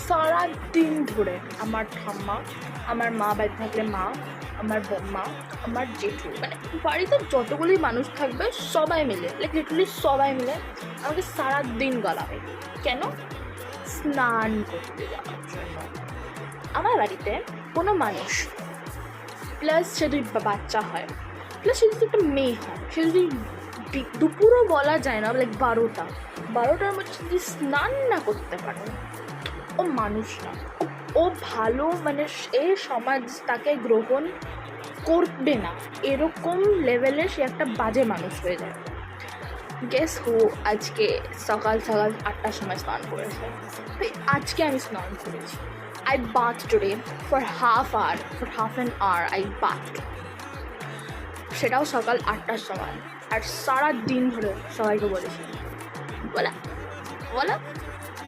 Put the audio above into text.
সারাদিন ধরে আমার ঠাম্মা, আমার মা বাড়ি থাকলে মা, আমার বম্মা, আমার জেঠু, মানে বাড়িতে যতগুলি মানুষ থাকবে সবাই মিলে, লিটারালি সবাই মিলে আমাকে সারাদিন গালাবে। কেন? স্নান করতে যাওয়ার জন্য। আমার বাড়িতে কোনো মানুষ প্লাস সে যদি বাচ্চা হয়, প্লাস সে যদি একটা মেয়ে হয়, সে যদি দুপুরও বলা যায় না, লাইক 12টার মধ্যে যদি স্নান না করতে পারে, ও মানুষ না, ও ভালো, মানে এ সমাজ তাকে গ্রহণ করবে না, এরকম লেভেলে সে একটা বাজে মানুষ হয়ে যায়। গেস হো আজকে সকাল 8টার সময় স্নান করেছে? আজকে আমি স্নান করেছি। I bathed today for half an hour I bathed, সেটাও সকাল 8টার সময়। আর সারা দিন ধরে সবাইকে বলেছি বলা